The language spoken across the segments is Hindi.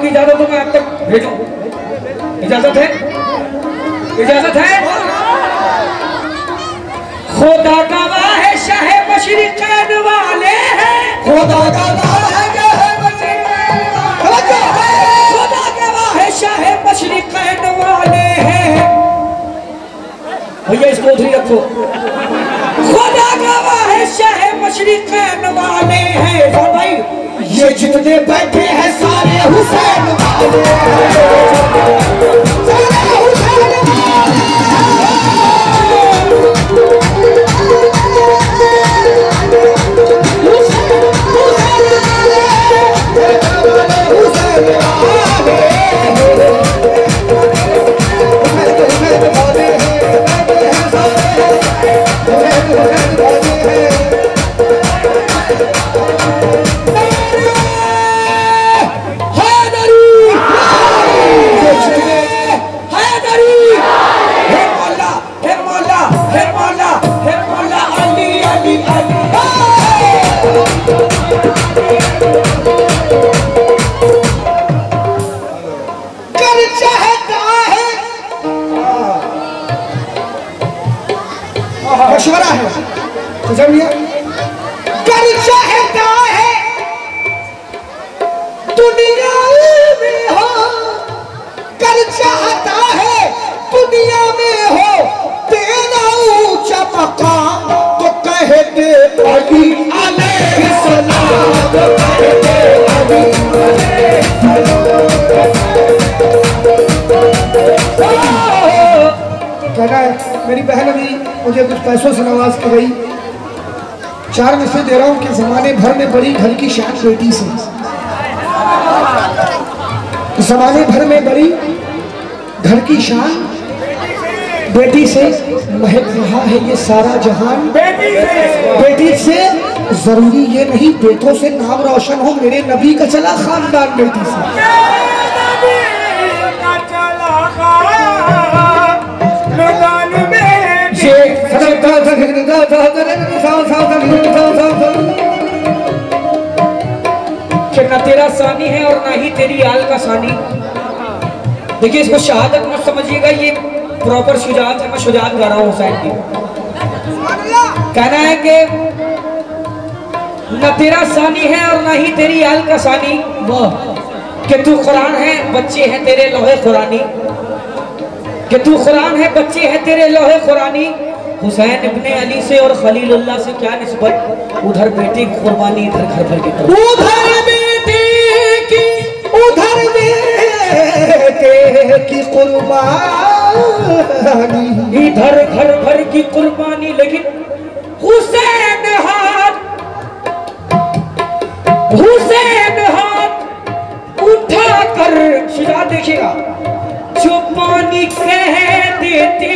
आपकी इजाजत हो मैं आप तक भेजूं? इजाजत है? इजाजत है? खुदा गवाह है शाह मशरिक़ैन वाले हैं, खुदा गवाह है शाह मशरिक़ैन वाले हैं। भैया इसको उधरी रखो। खुदा गवाह है शाह मशरिक़ैन वाले हैं। भाई ये जितने बैठे हैं सारे हुसैन वाले, सारे हुसैन मशवरा है, समझिए। कर चाहता है दुनिया में हो, कर चाहता है दुनिया में हो तेरा ऊंचा मकाम, तो कहते अली अलैहिस्सलाम, कहते अली कहना है। मेरी बहन अभी मुझे कुछ पैसों से नवाज के गई, 4 में से दे रहा हूं कि जमाने भर में बड़ी घर की शान बेटी से, जमाने भर में बड़ी घर की शान बेटी से महक रहा है ये सारा जहान। बेटी से जरूरी ये नहीं बेटों से नाम रोशन हो, मेरे नबी का चला खानदान बेटी से। ना तेरा सानी है और ना ही तेरी आल का सानी। देखिए इसको शहादत मत समझिएगा, ये प्रॉपर शुजात है। मैं शुजात गा रहा हूँ हुसैन की। कहना है कि ना तेरा सानी है और ना ही तेरी आल का सानी, कि तू कुरान है बच्चे हैं तेरे लोहे कुरानी, कि तू कुरान है बच्चे हैं तेरे लोहे कुरानी। हुसैन इब्ने अली से और खलीलुल्लाह से क्या निस्बत, उधर बेटे की कुर्बानी इधर घर भर की, उधर बेटे की उधर बेटे की कुर्बानी, इधर घर भर की कुर्बानी। लेकिन हुसैन हाथ उठा कर शुजात देखिएगा, जो पानी कह देते,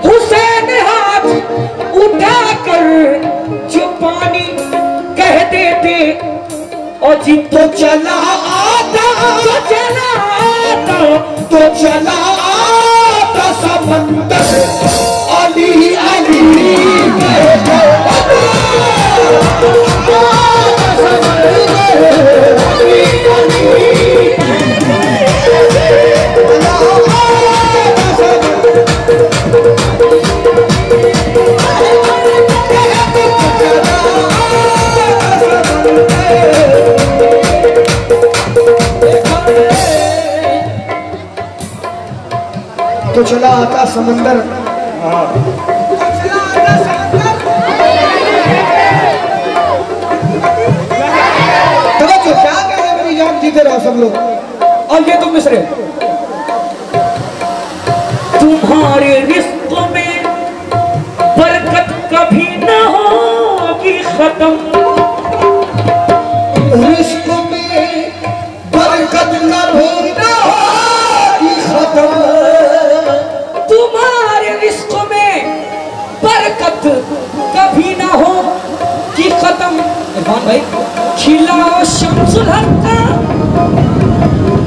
हुसैन हाथ उठाकर जो पानी कह देते, और जी तो चला आता, तो चला आता, तो चला आता समंदर, अली अली कहते, अली अली तो चला आता समंदर, क्या कह रहे मेरी जान, जीते रहो सब लोग। और ये तुम मिसरे, तुम्हारे रिस्क में बरकत कभी न होगी खत्म, रिस्क में बरकत कभी न होगी खत्म, तुम्हारे रिस्क में बरकत कभी न होगी खत्म। इरफान भाई, खिलाओ शम्सुल हक,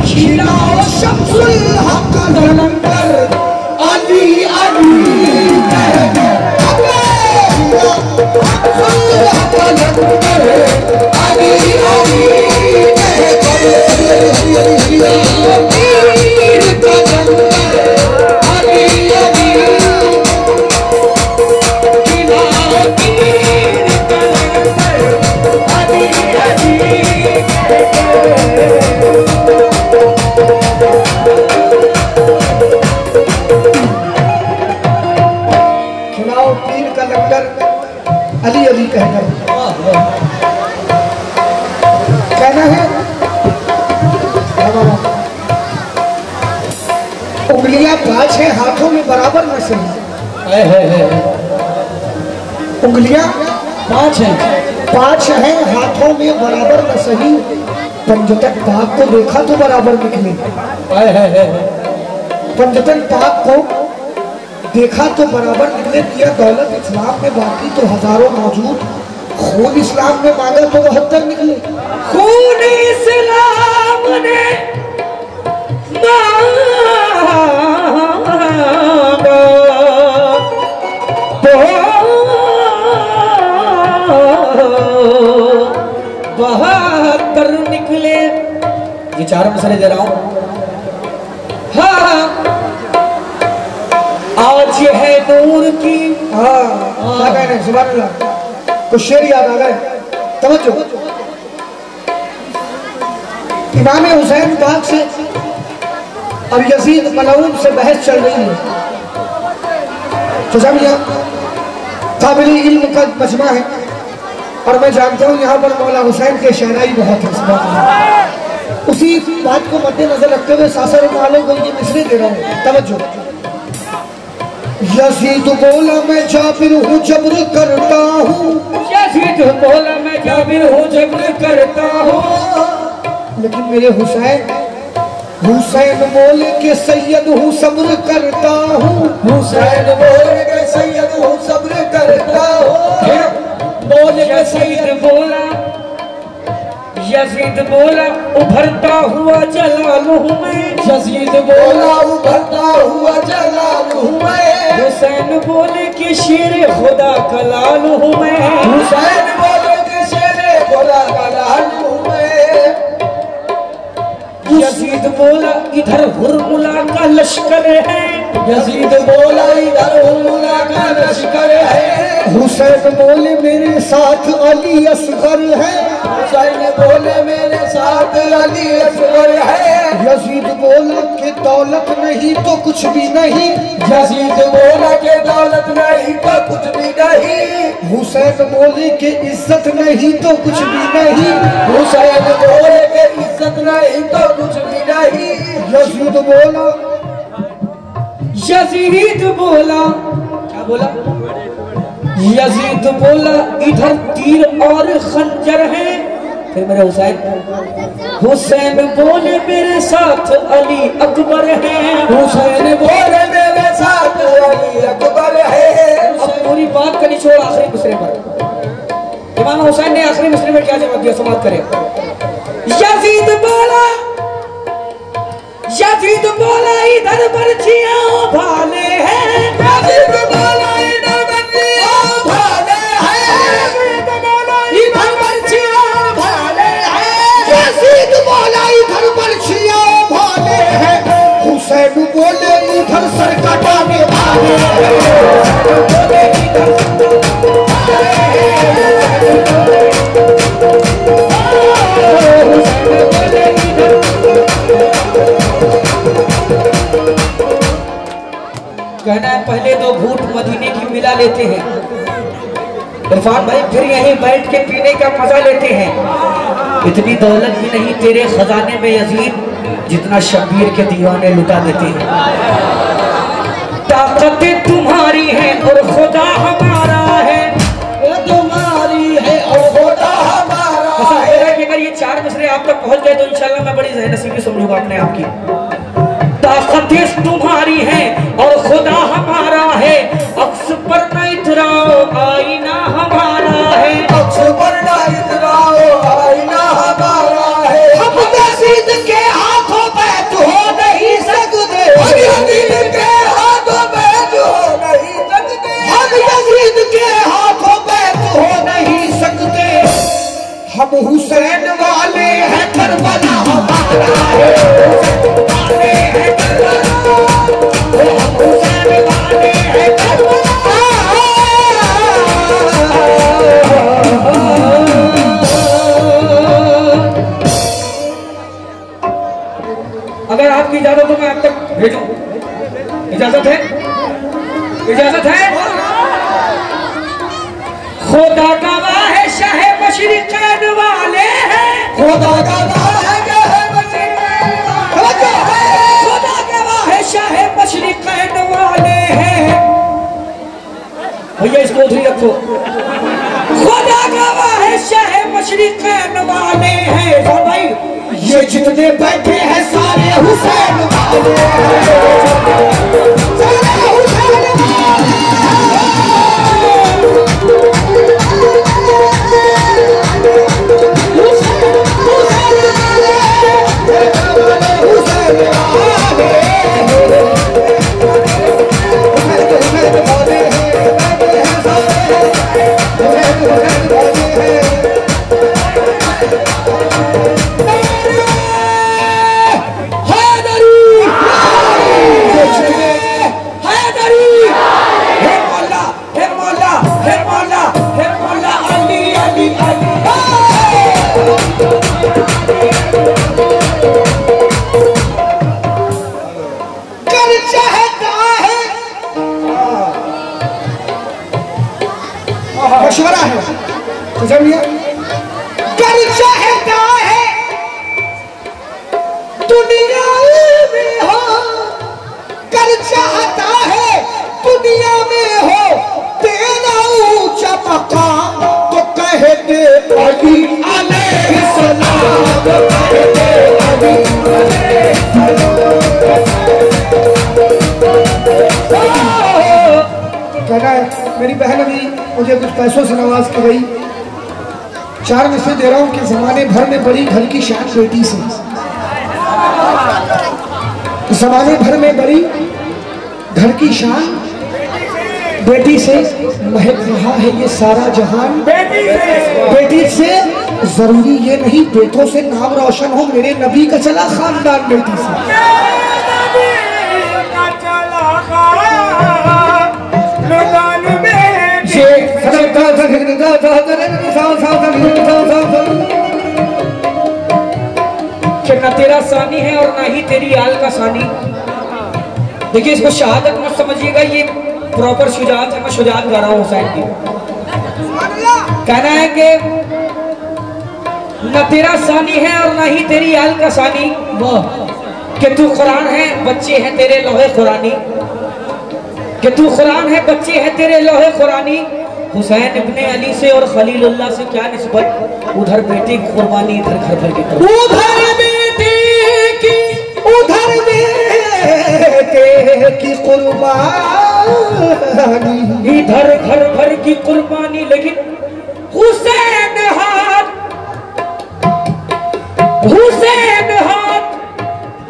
खिलाओ शम्सुल हक धरकर, अली अली कहते, शम्सुल हक धरकर, अली अली कहते। उंगलियां 5 है, हाथों में बराबर न सही। उंगलियां 5 है, हाथों में बराबर न सही। पंजतन पाक को देखा तो बराबर निकले। पंजतन पाक को देखा तो बराबर निकले। दिया दौलत इस्लाम में बाकी तो हजारों मौजूद। खून इस्लाम में मांगा तो 72 निकले। खून इस्लाम ने मांगा तो 72 निकले। ये 4 मसले दे रहा हूं। हाँ, आज है नूर की। क्या कह रहे हैं? सुभान अल्लाह। कुछ शेर याद आ गए, तवज्जो। इमाम हुसैन पाक से और यजीद मलऊन से बहस चल रही है। तो समझिए, काबिल इल्म का मजमा है और मैं जानता हूँ यहाँ पर मौला हुसैन के शहनाई बहुत है। उसी बात को मद्देनजर रखते हुए सासर वालों को ये मिसरे दे रहा हूँ, तवज्जो। यजीद बोला मैं जाबिर हूँ जबर करता हूँ। यजीद बोला मैं जाबिर हूँ जबर करता हूँ। लेकिन मेरे हुसैन बोले के सैयद हूँ सब्र करता हूँ। हुसैन बोले के सैयद हूँ सब्र करता हूँ। बोले के सैयद बोला, यजीद बोला उभरता हुआ जलाल हूँ मैं। यजीद बोला उभरता हुआ जलाल हूँ मैं। हुसैन बोले कि शेर खुदा का लाल हूँ मैं। हुसैन बोले कि शेर खुदा का लाल हूँ मैं। यजीद बोला इधर हुरमुला का लश्कर है। यजीद बोला इधर हुरमुला का लश्कर है। हुसैन बोले मेरे साथ अली असगर है। हुसैन बोले मेरे साथ अली असगर है। यजीद बोला कि दौलत नहीं तो कुछ भी नहीं। यजीद बोला कि दौलत नहीं तो कुछ भी नहीं। हुसैन बोले कि इज्जत नहीं तो कुछ भी नहीं। हुसैन बोले कि इज्जत नहीं तो कुछ भी नहीं। यजीद बोला, यजीद बोला, क्या बोला? यजीद बोला इधर तीर और खंजर है। फिर मेरे हुसैन बोले मेरे साथ अली अकबर है। हुसैन बोले मेरे साथ अली अकबर है। अब पूरी बात का निचोड़ आखिरी मुसरे पर। इमाम हुसैन ने आखिरी मुसरे में क्या जवाब दिया, समाप्त करें। यजीद बोला इधर बर्छियां भाले हैं। यजीद बोला इधर बर्छियां भाले हैं। इधर बर्छियां भाले हैं। यजीद बोला इधर बर्छियां भाले हैं। हुसैन बोले इधर सर कटाने भाले कहना है पहले 2 घूंट मदीने की मिला लेते हैं इरफान भाई, फिर यहीं बैठ के पीने का मजा लेते हैं। इतनी दौलत भी नहीं तेरे खजाने में यजीद जितना शब्बीर के दीवाने लुटा देते हैं। ताकतें तुम्हारी है और खुदा हमारा है। वो तुम्हारी है और खुदा हमारा है। कि अगर ये 4 मिसरे आप तक पहुंच गए तो इंशाल्लाह मैं बड़ी नसीबी समझूंगा अपने आप की। ताकतें तुम्हारी है और खुदा हमारा है। अक्स पर न इतराओ आईना हमारा है। अक्स पर न इतराओ आईना हमारा है। हम यजीद के हाथों बैठ हो नहीं सकते। हम यजीद के हाथों बैठ हो नहीं सकते। हम यजीद के हाथों बैठ हो नहीं सकते। हम हुसैन वाले हैं, करबला हमारा है। वाले हैं करबला, हम हुसैन वाले हैं करबला। अगर आपकी इजाजत हो मैं आप तक भेजूं, इजाजत है? इजाजत है? खुदा गवाह है शाह मशरिक़ैन वाले हैं। खुदा गवाह है शाह मशरिक़ैन जितने बैठे हैं सारे हुसैन वाले, सारे हुसैन वाले। मशवरा है तो समझिए, कर चाहता है दुनिया में हो, कर चाहता है दुनिया में हो तेरा ऊंचा मकाम, तो कह दे अली अलैहिस्सलाम, तो कह दे अली अलैहिस्सलाम। मेरी बहन अभी मुझे कुछ पैसों से नवाज के गई, 4 में से दे रहा हूं कि जमाने भर में बड़ी घर की शान बेटी से, जमाने भर में बड़ी घर की शान बेटी से महक रहा है ये सारा जहान। बेटी से जरूरी ये नहीं बेटों से नाम रोशन हो, मेरे नबी का चला खानदान बेटी से। ना तेरा सानी है और ना ही तेरी आल का सानी। देखिए इसको शहादत मत समझिएगा, ये प्रॉपर शुजात है, मैं शुजात गा रहा हूँ हुसैन की। कहना है कि न तेरा सानी है और ना ही तेरी आल का सानी, कि तू कुरान है बच्चे हैं तेरे लोहे कुरानी, कि तू कुरान है बच्चे हैं तेरे लोहे कुरानी। हुसैन इब्ने अली से और खलीलुल्लाह से क्या निस्बत, उधर बेटे की कुर्बानी इधर घर भर की तरफ, उधर बेटे की उधर बेटे की कुर्बानी, इधर घर भर की कुर्बानी। लेकिन हुसैन हाथ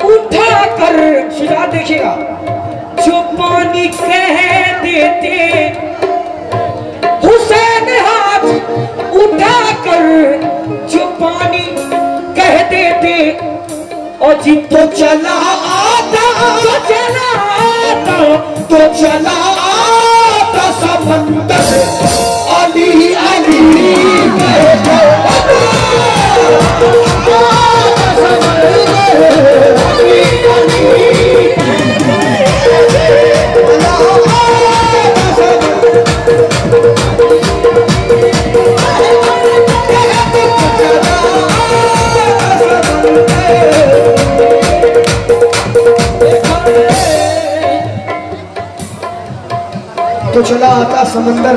उठा कर शुजा देखिएगा, जो पानी कह देते, हुसैन हाथ उठा कर जो पानी कह देते, और जी तो चला आता, तो चला आता, तो चला आता समंदर अली अली कहते, तो चला आता समंदर।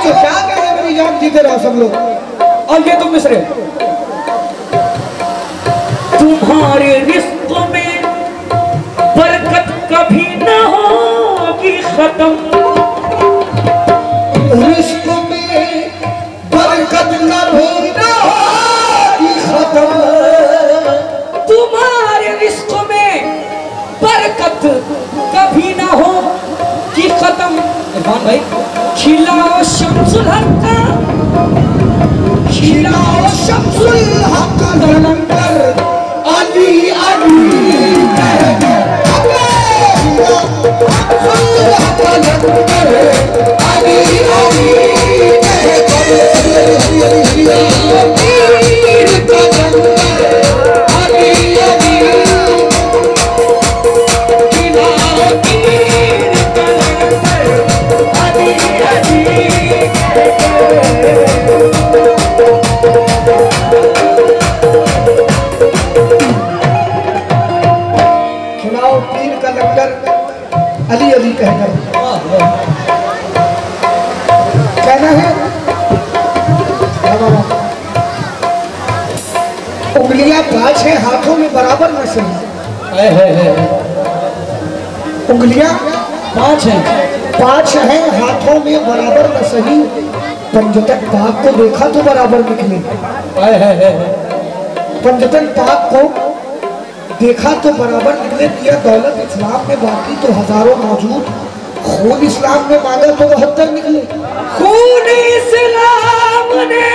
तो क्या कह रहे मेरी जान, जीते रहो सब लोग। और ये तुम मिसरे, तुम्हारे रिस्क में बरकत कभी न होगी खत्म, रिस्क में बरकत कभी न होगी खत्म, तुम्हारे रिस्क में बरकत कभी ना हो कि खत्म। इरफान भाई, खिलाओ शम्सुल हक का, खिलाओ शम्सुल हक का लंगर अली अली कहते, शम्सुल हक का लंगर अली अली कहते, पीर का लंगर अली अली, खिलाओ पीर का लंगर अली अली कहते। खिलाओ पीर का लंगर अली अली कहकर। कहना है उंगलियां 5 है, हाथों में बराबर न सही। उंगलियां 5 है, हाथों में बराबर न सही। पंजतन पाक को देखा तो बराबर निकले। पंजतन पाक को देखा तो बराबर निकले। दिया दौलत इस्लाम में बाकी तो हजारों मौजूद, खून इस्लाम में मांगा तो 72 निकले। खून इस्लाम ने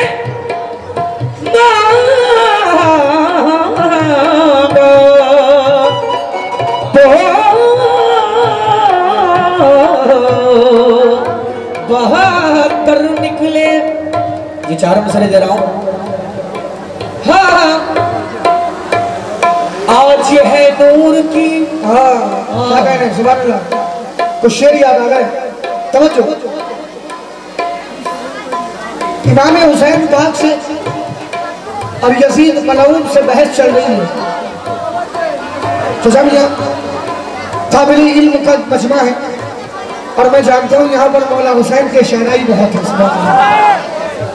बहत्तर निकले। ये 4 मसले दे रहा हूं। हाँ, आज है नूर की। हाँ क्या कह रहे हैं? सुभान अल्लाह। कुछ शेर याद आ गए, तवज्जो। इमाम हुसैन पाक से और यजीद मलऊन से बहस चल रही है। तो समझिए काबिल इल्म का मजमा है और मैं जानता हूँ यहाँ पर मौला हुसैन के शहनाई बहुत है।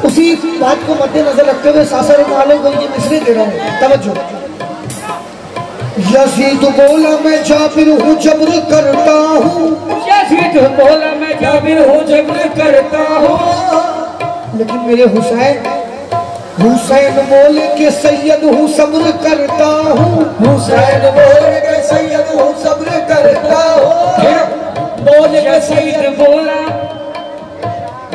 उसी बात को मद्देनजर रखते हुए सासर वालों को ये मिसरे दे रहा हूँ, तवज्जो। यजीद बोला मैं जाबिर हूँ जबर करता हूँ। यजीद बोला मैं जाबिर हूँ जबर करता हूँ। लेकिन मेरे हुसैन बोले के सैयद हूँ सब्र करता हूँ। हुसैन बोले के सैयद हूँ सब्र करता हूँ। बोले के सैयद बोला,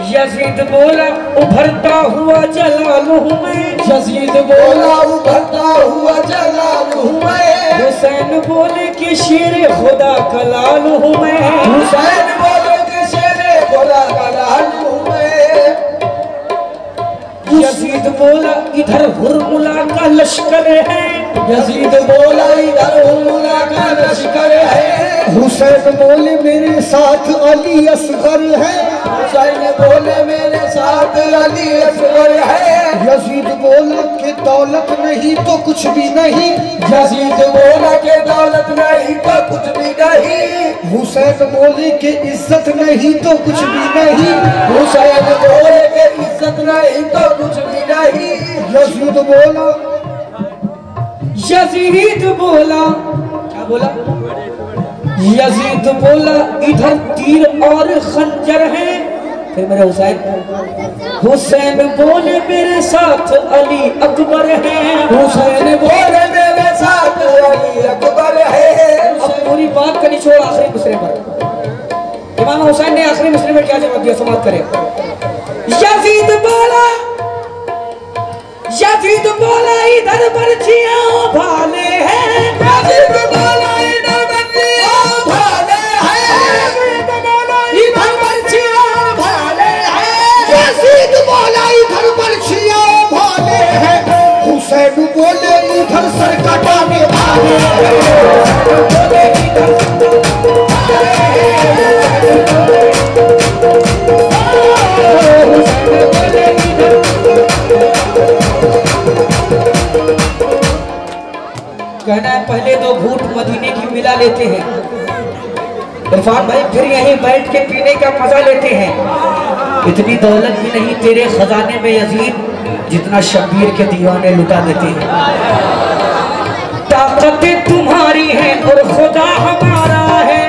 यजीद बोला उभरता हुआ जलाल हूँ मैं। यजीद बोला उभरता हुआ जलाल हूँ मैं। हुसैन बोले कि शेर खुदा कलाल हूँ मैं। हुसैन बोले कि शेर खुदा कलाल हूँ मैं। यजीद बोला इधर हुरमुला का लश्कर है। यजीद बोला इधर हुरमुला का लश्कर है। हुसैन बोले मेरे साथ अली असगर है। हुसैन बोले मेरे साथ अली असगर है। यजीद बोला कि दौलत नहीं तो कुछ भी नहीं। यजीद बोला कि दौलत नहीं तो कुछ भी नहीं। हुसैन बोले कि इज्जत नहीं तो कुछ भी नहीं। हुसैन बोले कि इज्जत नहीं तो कुछ भी नहीं। यजीद बोला, यजीद बोला, क्या बोला? यजीद बोला इधर तीर और खंजर है। फिर मेरे हुसैन बोले मेरे साथ अली अकबर है। हुसैन बोले मेरे साथ अली अकबर है। अब पूरी बात का निचोड़ आखिरी मिसरे पर। इमाम हुसैन ने आखिरी मिसरे में क्या जवाब दिया, समाप्त करें। यजीद बोला इधर बर्छियां भाले हैं। यजीद बोला इधर बर्छियां भाले हैं। इधर बर्छियां भाले हैं। यजीद बोला इधर बर्छियां भाले हैं। हुसैन बोले इधर सर कटाने वाले कहना है पहले 2 घूंट मदीने की मिला लेते हैं इरफान भाई, फिर यहीं बैठ के पीने का मजा लेते हैं। इतनी दौलत भी नहीं तेरे खजाने में यजीद, जितना शब्बीर के दीवाने लुटा देते हैं। ताकतें तुम्हारी है और खुदा हमारा है।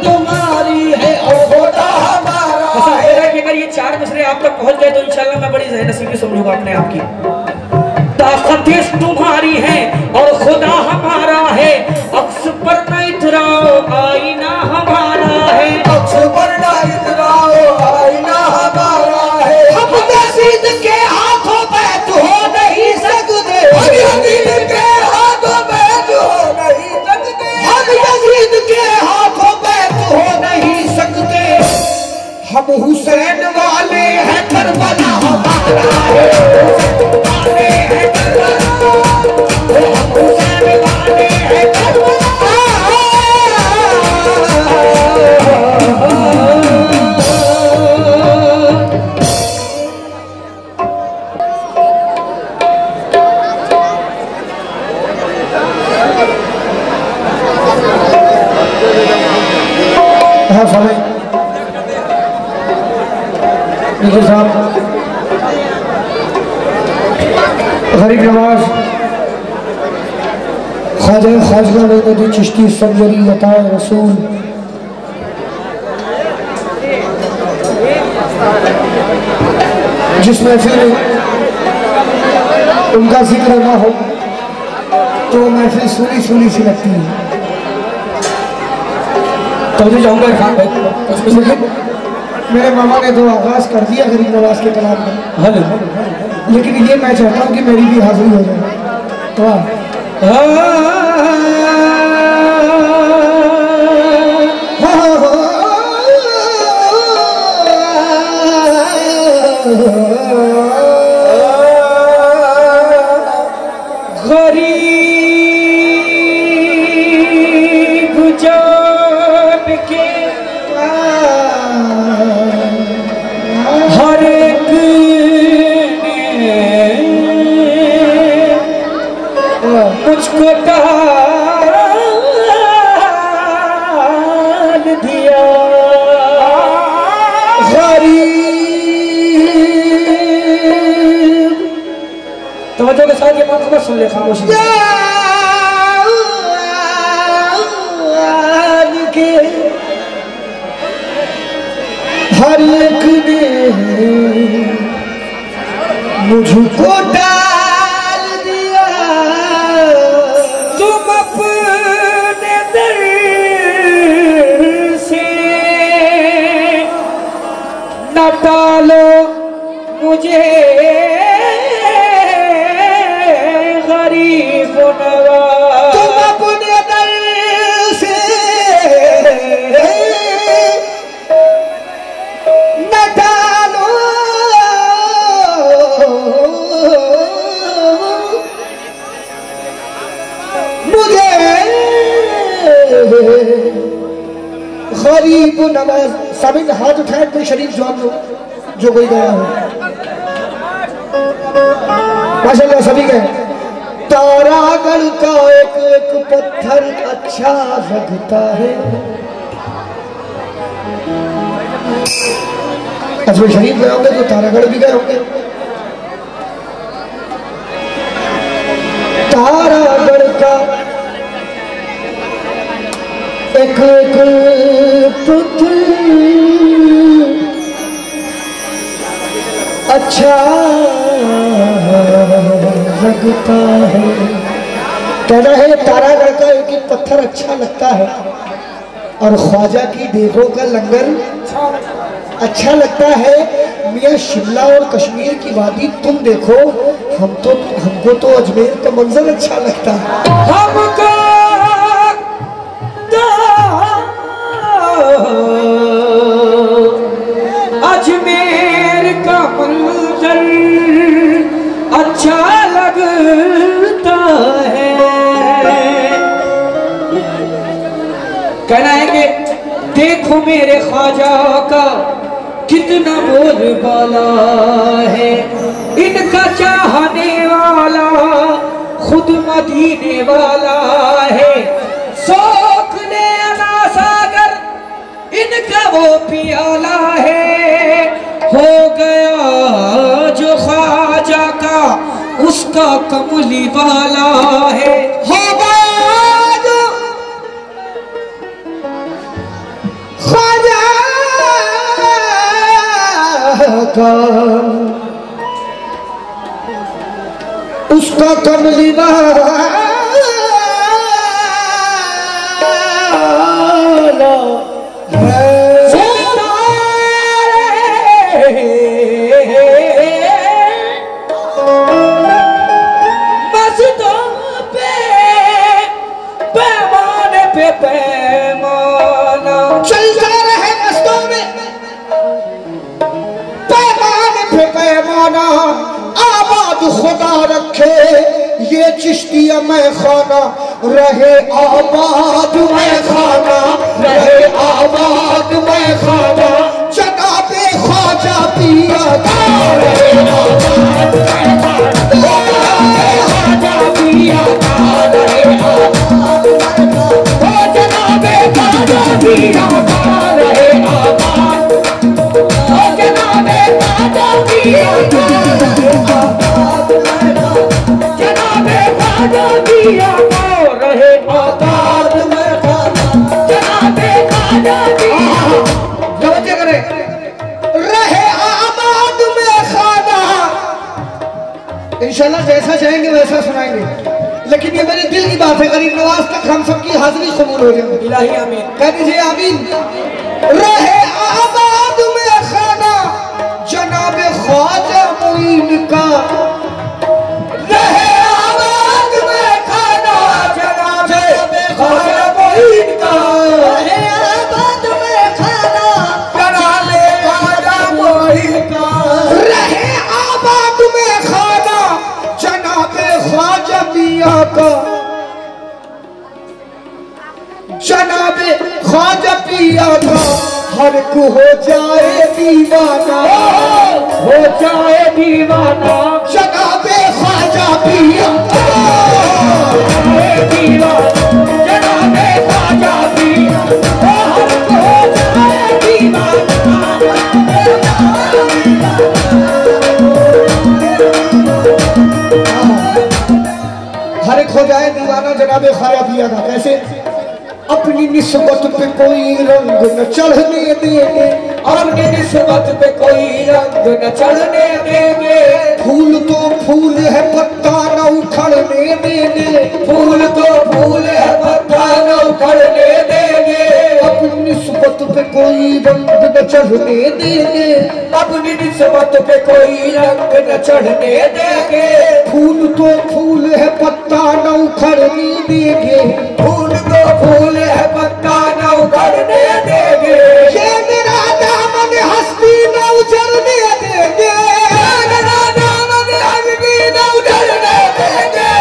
तुम्हारी है और खुदा हमारा है। कि अगर ये 4 मिसरे आप तक पहुंच गए तो इंशाल्लाह मैं बड़ी नसीबी समझूंगा अपने आप की। ताकतें तुम्हारी है और खुदा हमारा है। अक्स पर न इतराओ आईना हमारा है। अक्स पर न इतराओ आईना हमारा है। हम यजीद के हाथों बैत हो नहीं सकते। हम यजीद के हाथों बैत हो नहीं सकते। हम यजीद के हाथों बैत हो नहीं सकते। हम हुसैन वाले हैं, करबला हमारा है। वाले हैं करबला, हम हुसैन वाले हैं करबला। देखिए साहब, गरीब नवाज ख्वाजा ख्वाजा नदी चिश्ती संजरी अता रसूल जिस महफिल में उनका जिक्र ना हो तो महफिल सूली सूली सी लगती है। तो मुझे जाऊंगा इरफान भाई, लेकिन मेरे मामा ने तो आगाज कर दिया गरीब नवाज के कलाम में, लेकिन ये मैं चाहता हूँ कि मेरी भी हाजिरी हो जाए। वाह गरीब जान के हर एक ने मुझको टाल दिया। गरीब तवज्जो के साथ ये बात को सुन ले खामोशी के हर एक ने मुझको डाल दिया। तुम अपने दर से न टालो मुझे गरीब नवाज। तुम अपने दर से न डालो मुझे गरीब नवाज। साबित हाथ उठाए कोई शरीफ जवाब दो जो कोई गया हो। माशाल्लाह सभी गए। तारागढ़ का एक एक पत्थर अच्छा लगता है। अजमेर शरीफ गए होंगे तो तारागढ़ भी गए होंगे। तारागढ़ का एक एक पत्थर अच्छा लगता है। कहना है तारागढ़ का एक एक पत्थर अच्छा लगता है और ख्वाजा की देवों का लंगर अच्छा लगता है। मियाँ शिमला और कश्मीर की वादी तुम देखो, हमको तो अजमेर का मंजर अच्छा लगता है। हमको अजमेर का मंजर अच्छा लगता है। कहना है कि देखो मेरे ख्वाजा का कितना बोलबाला है। इनका चाहने वाला खुद मदीने वाला है। सोखने अना सागर इनका वो पियाला है। हो गया जो ख्वाजा का उसका कमली वाला है। हो गया जो ख्वाजा का उसका कमली वाला पैमाना चलता रहे मस्तों में पैमाने पे पैमाना। आबाद खुदा रखे ये चिश्तिया मैं खाना रहे आबाद मैं खाना रहे आबाद मैं खाना। जनाबे ख्वाजा पिया रहे आबाद ख्वाजा पिया रहे आबाद जनाबे ख्वाजा पिया रहे आबाद जनाबे इंशाल्लाह जैसा चाहेंगे वैसा सुनाएंगे, लेकिन ये मेरे दिल की बात है, गरीब नवाज तक हम सबकी हाजिरी कबूल हो जाए। इलाही आमीन। कह दीजिए आमीन। रहे आबाद में खाना जनाब ख्वाजा मुईन का, रहे आबाद में खाना जनाब ख्वाजा मुईन का, रहे आबाद में खाना जनाब ख्वाजा मुईन का, रहे आबाद में खाना जनाब ख्वाजा मियां का, जनाब ख्वाजा पिया का हर को हो जाए दीवाना, हो जाए दीवाना जनाब ख्वाजा पिया का, दीवाना जनाब ख्वाजा पिया, हर को हो जाए दीवाना। हर एक हो जाए दीवाना जनाब ख्वाजा पिया का। कैसे? अपनी निस्बत पे कोई रंग न चढ़ने देंगे, अपनी निस्बत पे कोई रंग न चढ़ने देंगे, फूल तो फूल है पत्ता न उखड़ने देंगे, फूल तो फूल है पत्ता न उखड़ने देंगे, अपनी निस्बत पे कोई रंग न चढ़ने देंगे, अपनी निस्बत पे कोई रंग न चढ़ने देंगे, फूल तो फूल है पत्ता न उखड़ने देंगे, फूल तो फूल है पत्ता न उखड़ने देंगे, ये मेरा दामन हस्ती न उजड़ने देंगे, मेरा दामन हस्ती न उजड़ने देंगे,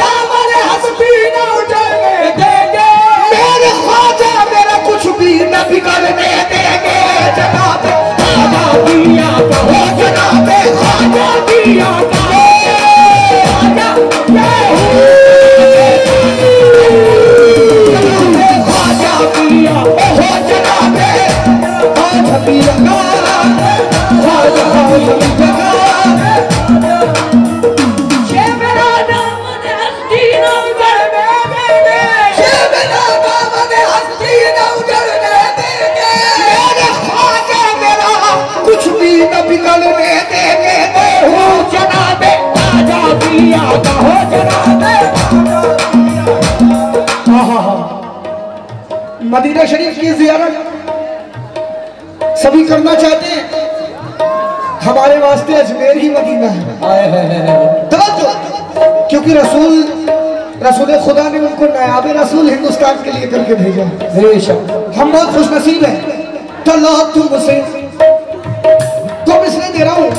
दामन हस्ती न उजड़ने देंगे, मेरे ख्वाजा मेरा कुछ भी न बिगड़ने देंगे, जनाब ख्वाजा पिया का हो, जनाब ख्वाजा पिया का हो, ख्वाजा पिया हो, जनाब ख्वाजा पिया का, ख्वाजा पिया का। ये मेरा दामन हस्ती न उजड़ने देंगे, ये मेरा दामन हस्ती न उजड़ने देंगे, मेरे ख्वाजा मेरा कुछ भी न बिगड़ने देंगे, हो जनाब ख्वाजा पिया का, हो जनाब मदीना शरीफ की जियारत सभी करना चाहते हैं, हमारे वास्ते अजमेर ही मदीना है। तवज्जो, क्योंकि रसूल खुदा ने उनको नायाब रसूल हिंदुस्तान के लिए करके भेजा। हम बहुत खुश नसीब हैं। तला तुमसे तुम इसलिए दे रहा हूं,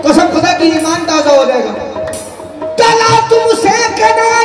कसम खुदा की ईमान ताजा हो जाएगा। तला तुमसे कहना